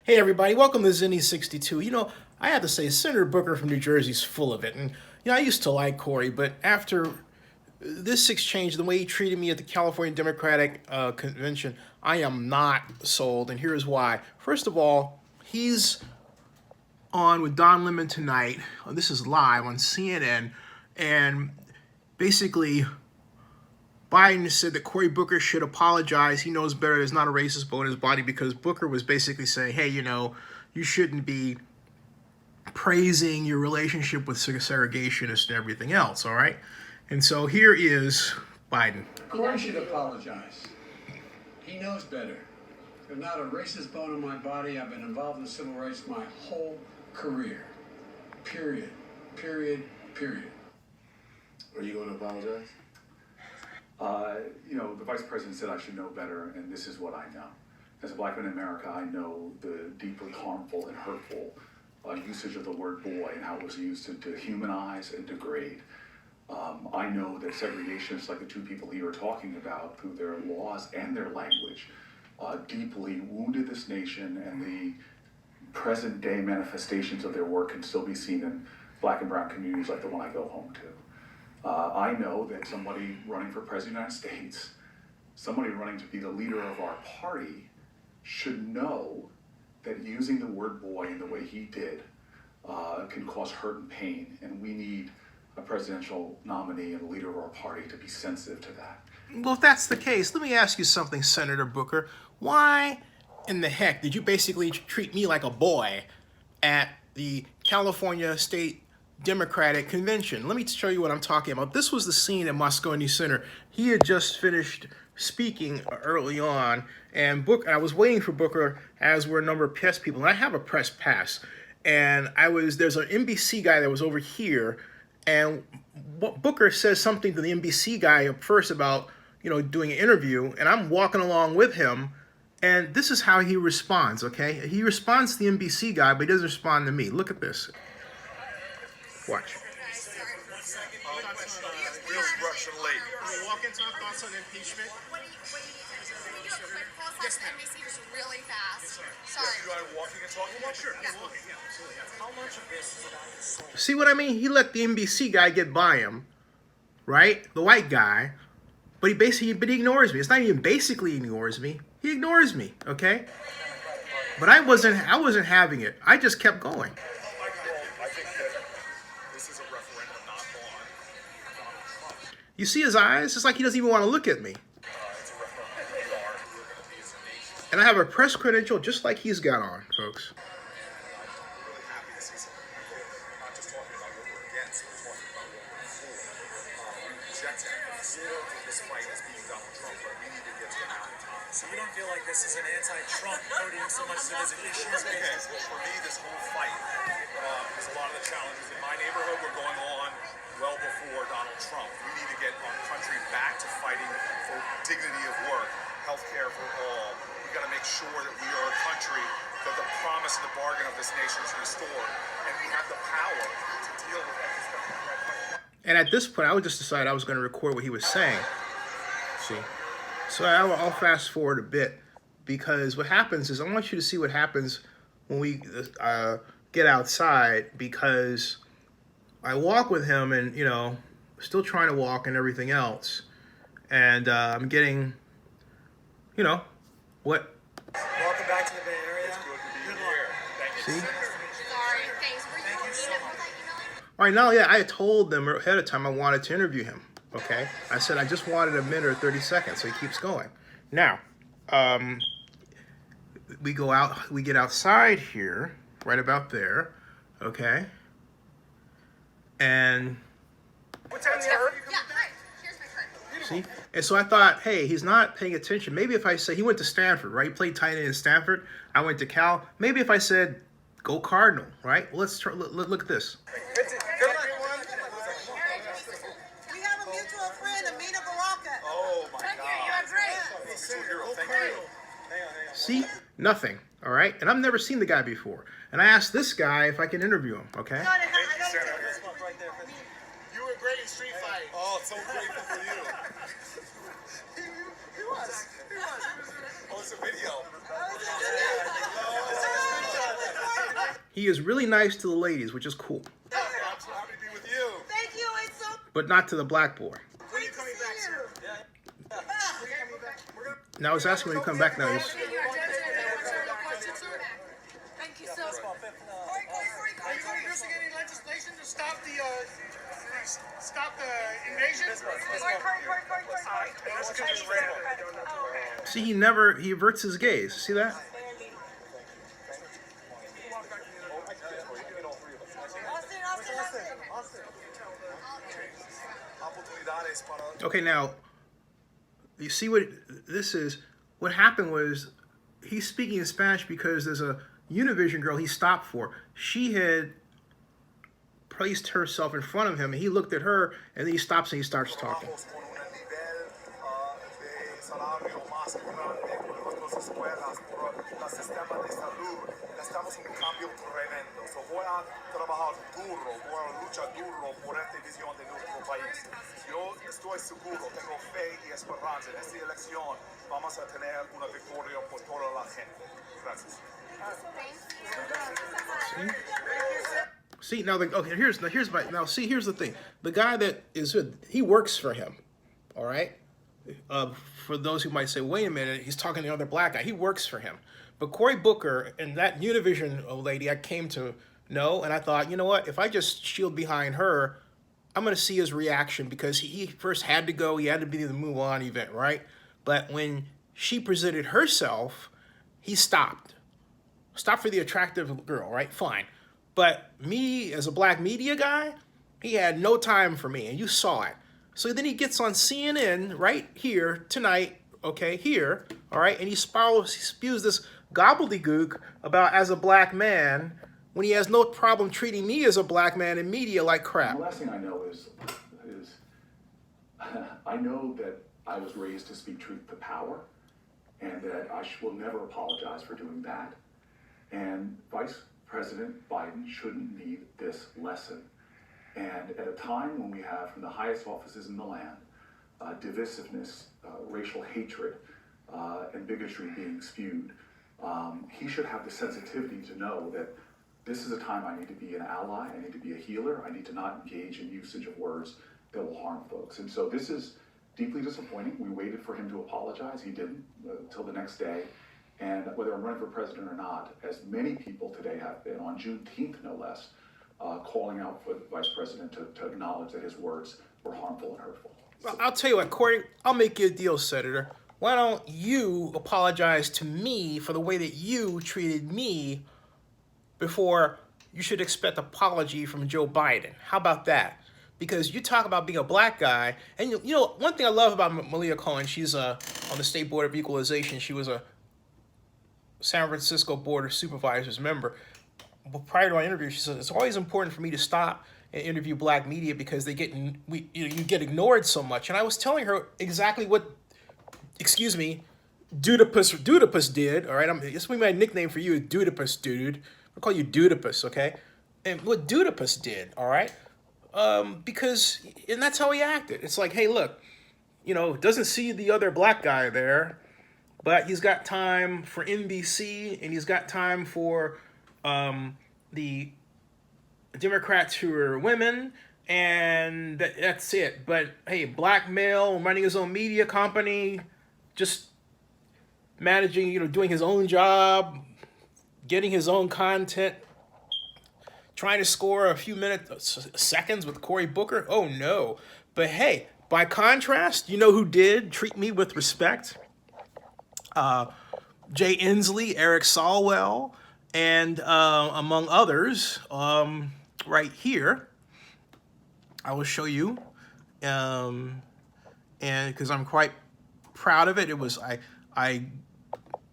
Hey everybody, welcome to Zennie62. I have to say, Senator Booker from New Jersey's full of it. And, I used to like Cory, but after this exchange, the way he treated me at the California Democratic Convention, I am not sold, and here's why. First of all, he's on with Don Lemon tonight. This is live on CNN, and basically Biden said that Cory Booker should apologize. He knows better. There's not a racist bone in his body, because Booker was basically saying, hey, you shouldn't be praising your relationship with segregationists and everything else, all right? And so here is Biden. Cory should apologize. He knows better. There's not a racist bone in my body. I've been involved in civil rights my whole career. Period. Period. Period. Are you going to apologize? The vice president said I should know better, and this is what I know. As a black man in America, I know the deeply harmful and hurtful usage of the word boy and how it was used to dehumanize and degrade. I know that segregationists, like the two people you were talking about, through their laws and their language, deeply wounded this nation, and the present day manifestations of their work can still be seen in black and brown communities like the one I go home to. I know that somebody running for president of the United States, somebody running to be the leader of our party, should know that using the word boy in the way he did can cause hurt and pain, and we need a presidential nominee and leader of our party to be sensitive to that. Well, if that's the case, let me ask you something, Senator Booker. Why in the heck did you basically treat me like a boy at the California State Democratic Convention? Let me show you what I'm talking about. This was the scene at Moscone Center. He had just finished speaking early on, and I was waiting for Booker, as were a number of press people, and I have a press pass. And there's an NBC guy that was over here, and Booker says something to the NBC guy up first about, doing an interview, and I'm walking along with him, and this is how he responds, okay? He responds to the NBC guy, but he doesn't respond to me. Look at this. Watch. Real Russian lady. Can we walk into our thoughts on impeachment? What do you can we do a quick pause on NBC just really fast? Sorry. You are walking and talking? Yeah, sure. Yeah. How much of this is about his soul? See what I mean? He let the NBC guy get by him, right? The white guy, but he ignores me. It's not even basically ignores me. He ignores me, okay? But I wasn't having it. I just kept going. I think that this is a referendum not on Donald Trump. You see his eyes? It's like he doesn't even want to look at me. It's a referendum on who we are, who we're going to be as a nation. And I have a press credential just like he's got on, folks. I'm really happy this is not just talking about what we're against, we're talking about what we're for. We reject this fight as being Donald Trump, but we need to get to the mountaintop. So you don't feel like this is an anti-Trump podium so much as it is an issue? Okay, well, for me, this whole fight is a lot of the challenges in my neighborhood were going on well before Donald Trump. We need to get our country back to fighting for dignity of work, health care for all. We got to make sure that we are a country that the promise and the bargain of this nation is restored, and we have the power to deal with that. And at this point, I would just decide I was going to record what he was saying. See? So I'll fast forward a bit, because what happens is I want you to see what happens when we get outside, because I walk with him and, still trying to walk and everything else. And I'm getting, what? Welcome back to the Bay Area. It's good to be here. Thank you. See? Sorry. Thanks. Were Thank you so much. All right, now, I had told them ahead of time I wanted to interview him, okay? I said I just wanted a minute or 30 seconds, so he keeps going. Now, we get outside here, right about there, okay? And What time is it? Yeah, hi. Here's my card. see? And so I thought, hey, he's not paying attention. Maybe if I say, he went to Stanford, right? He played tight end in Stanford. I went to Cal. Maybe if I said, go Cardinal, right? Well, let's try, look at this. Good luck, everyone. We have a mutual friend, Amina Baraka. Oh, my Thank you. God. You are great. Hey, Senator, thank you. Hang on. See? Nothing, all right? And I've never seen the guy before. And I asked this guy if I can interview him, okay? Thank you, Senator. Right there. You were great in street fight. Oh, so grateful for you. He was. Oh, it's a video. Oh, He is really nice to the ladies, which is cool, I'm so happy to be with you. Thank you. It's so but not to the black boy. great to see you. Now I was asking when you come back now. Thank you so much. Are you introducing any legislation to stop the invasion? See, he averts his gaze. See that? Okay, now, you see what this is? What happened was, he's speaking in Spanish because there's a Univision girl he stopped for. She had placed herself in front of him, and he looked at her, and then he stops and he starts talking. Yo estoy seguro, tengo fe y esperanza. En esta elección vamos a tener una victoria por toda la gente. Gracias. See now, okay. Here's the thing. The guy that is he works for him. All right. For those who might say, wait a minute, he's talking to the other black guy. He works for him. But Cory Booker and that Univision lady, I came to know, and I thought, you know what? If I just shield behind her, I'm going to see his reaction, because he first had to go. He had to be the move on event, right? But when she presented herself, he stopped. Stopped for the attractive girl, right? Fine. But me, as a black media guy, he had no time for me, and you saw it. So then he gets on CNN right here tonight, okay, here, all right, and he spews this gobbledygook about as a black man, when he has no problem treating me as a black man in media like crap. The last thing I know is I know that I was raised to speak truth to power, and that I will never apologize for doing that. And Vice President Biden shouldn't need this lesson. And at a time when we have, from the highest offices in the land, divisiveness, racial hatred, and bigotry being spewed, he should have the sensitivity to know that this is a time I need to be an ally, I need to be a healer, I need to not engage in usage of words that will harm folks. And so this is deeply disappointing. We waited for him to apologize. He didn't until the next day. And whether I'm running for president or not, as many people today have been, on Juneteenth no less, calling out for the vice president to acknowledge that his words were harmful and hurtful. Well, I'll tell you what, Cory, I'll make you a deal, Senator. Why don't you apologize to me for the way that you treated me before you should expect apology from Joe Biden? How about that? Because you talk about being a black guy, and you know, one thing I love about Malia Cohen, she's on the State Board of Equalization. She was a San Francisco Board of Supervisors member. But prior to our interview, she said, it's always important for me to stop and interview black media because you get ignored so much. And I was telling her exactly what, Dudipus did. All right, this will be my nickname for you, is Dudipus, dude. I'll call you Dudipus, okay? And what Dudipus did, all right? Because that's how he acted. It's like, hey, look, doesn't see the other black guy there, but he's got time for NBC, and he's got time for the Democrats who are women, and that's it. But hey, black male running his own media company, just managing, doing his own job, getting his own content, trying to score a few seconds with Cory Booker. Oh no. But hey, by contrast, you know who did treat me with respect? Jay Inslee, Eric Swalwell, and among others, right here, I will show you, and because I'm quite proud of it. It was, I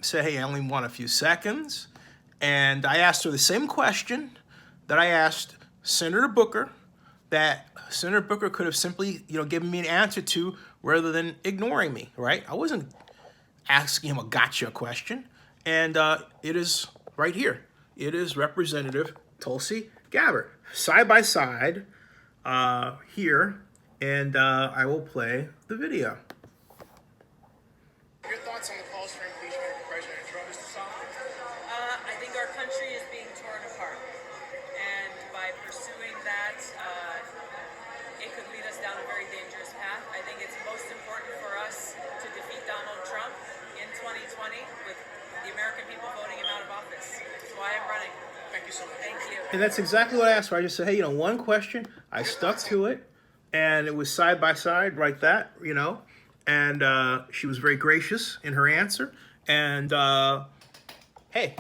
said, hey, I only want a few seconds, and I asked her the same question that I asked Senator Booker, that Senator Booker could have simply, given me an answer to rather than ignoring me, right? I wasn't asking him a gotcha question, and it is right here. It is Representative Tulsi Gabbard, side by side here, and I will play the video. Your thoughts on the calls for impeachment of President Trump, Mr. Solomon? I think our country is being torn apart. down a very dangerous path. I think it's most important for us to defeat Donald Trump in 2020 with the American people voting him out of office. That's why I'm running. Thank you so much. Thank you. And that's exactly what I asked for. I just said, hey, one question. I stuck to it, and it was side by side like that, And she was very gracious in her answer. And hey,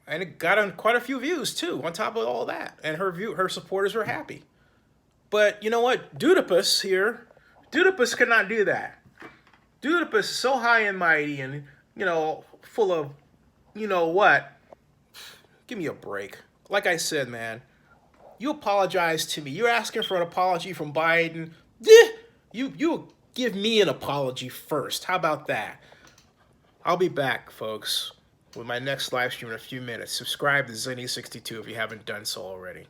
and it got on quite a few views too. On top of all that, and her supporters were happy. But you know what, Dudipus cannot do that. Dudipus is so high and mighty, and full of, what? Give me a break. Like I said, man, you apologize to me. You're asking for an apology from Biden. You give me an apology first. How about that? I'll be back, folks, with my next live stream in a few minutes. Subscribe to Zennie62 if you haven't done so already.